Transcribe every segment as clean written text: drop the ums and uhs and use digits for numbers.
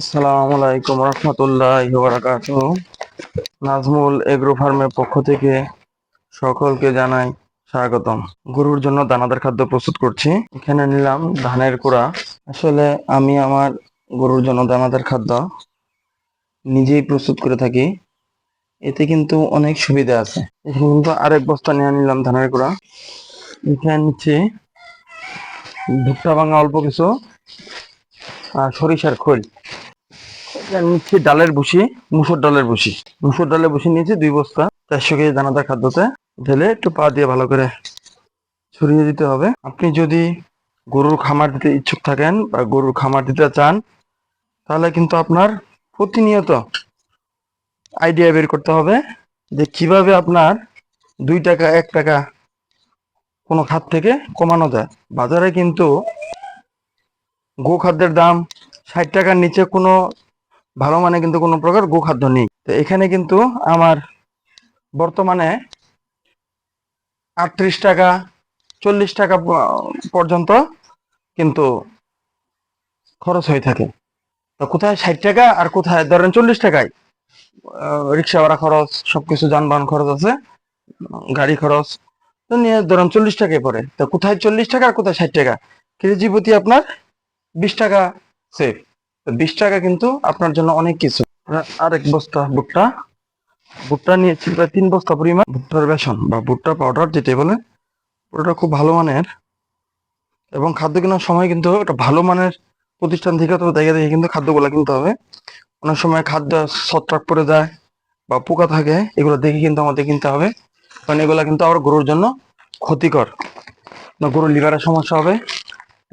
আসসালামু আলাইকুম রহমতুল্লাহি ওয়া বারাকাতুহু। নাজমুল এগ্রো ফার্মের পক্ষ থেকে সকলকে জানাই স্বাগতম। গরুর জন্য দানাদার খাদ্য প্রস্তুত করছি। এখানে নিলাম ধানের কুড়া। আসলে আমি আমার গরুর জন্য দানাদার খাদ্য নিজেই প্রস্তুত করে থাকি। এতে কিন্তু অনেক সুবিধা আছে। এখানে কিন্তু আরেক বস্তা নিয়ে নিলাম ধানের কুড়া। এখানে নিচ্ছি ভুট্টা ভাঙা অল্প কিছু আর সরিষার খোল। নিচ্ছি ডালের ভুসি, মুসুর ডালের ভুসি নিয়েছি 2 বস্তা। 400 কেজি দানাদার খাদ্যতে ঢেলে একটু পা দিয়ে ভালো করে ছড়িয়ে দিতে হবে। আপনি যদি গরুর খামার দিতে ইচ্ছুক থাকেন বা গরুর খামার দিতে চান, তাহলে কিন্তু আপনার প্রতিনিয়ত আইডিয়া বের করতে হবে যে কিভাবে আপনার 2 টাকা 1 টাকা কোনো খাত থেকে কমানো যায়। বাজারে কিন্তু গোখাদ্যের দাম 60 টাকার নিচে কোনো ভালো মানে কিন্তু কোনো প্রকার গোখাদ্য নেই। তো এখানে কিন্তু আমার বর্তমানে 38 টাকা 40 টাকা পর্যন্ত কিন্তু খরচ হয়ে থাকে। তো কোথায় 60 টাকা আর কোথায় ধরেন 40 টাকায় রিক্সা ভাড়া খরচ, সবকিছু যানবাহন খরচ আছে, গাড়ি খরচ তো নিয়ে ধরেন 40 টাকায় পড়ে। তো কোথায় 40 টাকা আর কোথায় 60 টাকা, কেজি প্রতি আপনার 20 টাকা সেভ। তো 20 টাকা কিন্তু আপনার জন্য অনেক কিছু। আরেক বস্তা ভুট্টা ভুট্টা নিয়েছি প্রায় 3 বস্তা পরিমাণ। ভুট্টার বেসন বা ভুট্টা পাউডার যেটা বলে, ওটা খুব ভালো মানের। এবং খাদ্য কেনার সময় কিন্তু একটা ভালো মানের প্রতিষ্ঠান থেকে অথবা জায়গা থেকে কিন্তু খাদ্যগুলো কিনতে হবে। অনেক সময় খাদ্য ছত্রাক পড়ে যায় বা পোকা থাকে, এগুলো দেখে কিন্তু আমাদের কিনতে হবে, কারণ এগুলো কিন্তু আবার গরুর জন্য ক্ষতিকর। গরুর লিভারের সমস্যা হবে,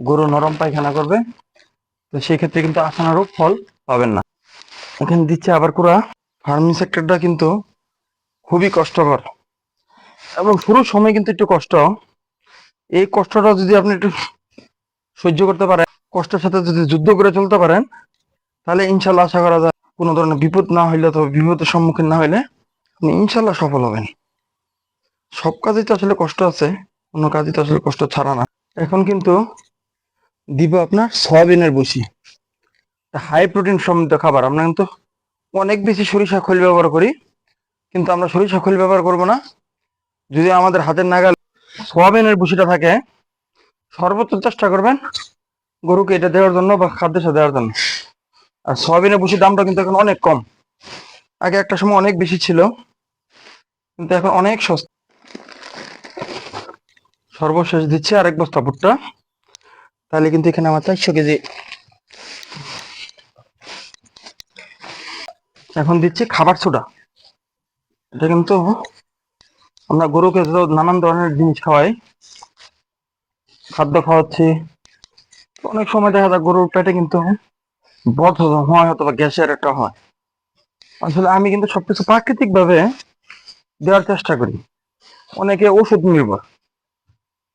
গরু নরম পায়খানা করবে। তো সেই ক্ষেত্রে কিন্তু আশানুরূপ ফল পাবেন না। এখানে দিচ্ছে আবার কুড়া। ফার্মিং সেক্টরটা কিন্তু খুবই কষ্টকর এবং শুরুর সময় কিন্তু একটু কষ্ট। এই কষ্টটা যদি আপনি একটু সহ্য করতে পারেন, কষ্টের সাথে যদি যুদ্ধ করে চলতে পারেন, তাহলে ইনশাল্লাহ আশা করা যায় কোনো ধরনের বিপদ না হইলে অথবা বিপদের সম্মুখীন না হইলে আপনি ইনশাল্লাহ সফল হবেন। সব কাজেই তো আসলে কষ্ট আছে, কোনো কাজই তো আসলে কষ্ট ছাড়া না। এখন কিন্তু দিব আপনার সয়াবিনের ভুসি, হাই প্রোটিন সমৃদ্ধ খাবার। আমরা কিন্তু অনেক বেশি সরিষা খৈল ব্যবহার করি, কিন্তু আমরা সরিষা খৈল ব্যবহার করব না। যদি আমাদের হাতের নাগাল সয়াবিনের ভুসিটা থাকে, সর্বোচ্চ চেষ্টা করবেন গরুকে এটা দেওয়ার জন্য বা খাদ্যের সাথে দেওয়ার জন্য। আর সয়াবিনের ভুসির দামটা কিন্তু এখন অনেক কম। আগে একটা সময় অনেক বেশি ছিল, কিন্তু এখন অনেক সস্তা। সর্বশেষ দিচ্ছি আরেক বস্তা ভুট্টা। তাহলে কিন্তু এখানে আমার 400 কেজি। এখন দিচ্ছি খাবার সোডা। এটা কিন্তু আমরা গরুকে তো নানান ধরনের জিনিস খাওয়াই, খাদ্য খাওয়াচ্ছি, অনেক সময় দেখা যায় গরুর পেটে কিন্তু বদহজম হয় অথবা গ্যাসের একটা হয়। আসলে আমি কিন্তু সবকিছু প্রাকৃতিক ভাবে দেওয়ার চেষ্টা করি। অনেকে ওষুধ নির্ভর,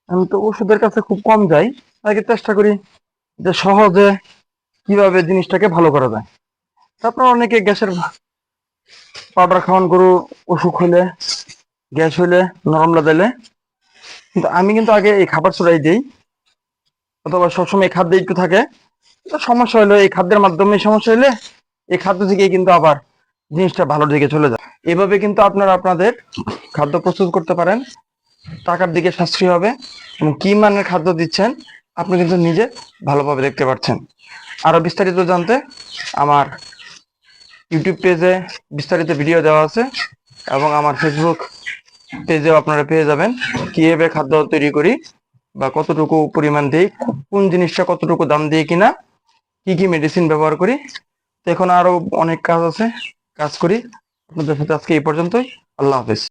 আমি তো ওষুধের কাছে খুব কম যাই। আগে চেষ্টা করি যে সহজে কিভাবে জিনিসটাকে ভালো করা যায়। তারপর অনেকে গ্যাসের পাউডার খাওয়ান গরু অসুখ হইলে, গ্যাস হইলে, নরম লাগাইলে। কিন্তু আমি কিন্তু আগে এই খাবার ছড়াই দিই, অথবা সবসময় এই খাদ্য একটু থাকে। সমস্যা হলো এই খাদ্যের মাধ্যমে সমস্যা হলে এই খাদ্য থেকে কিন্তু আবার জিনিসটা ভালোর দিকে চলে যায়। এভাবে কিন্তু আপনারা আপনাদের খাদ্য প্রস্তুত করতে পারেন, টাকার দিকে সাশ্রয়ী হবে এবং কি মানের খাদ্য দিচ্ছেন আপনি কিন্তু নিজে ভালোভাবে দেখতে পাচ্ছেন। আরো বিস্তারিত জানতে আমার ইউটিউব পেজে বিস্তারিত ভিডিও দেওয়া আছে এবং আমার ফেসবুক পেজেও আপনারা পেয়ে যাবেন কিভাবে খাদ্য তৈরি করি বা কতটুকু পরিমাণ দিই, কোন জিনিসটা কতটুকু দাম দিয়ে কিনা, কি কি মেডিসিন ব্যবহার করি। তো এখন আরো অনেক কাজ আছে, কাজ করি। আপনাদের সাথে আজকে এই পর্যন্তই। আল্লাহ হাফেজ।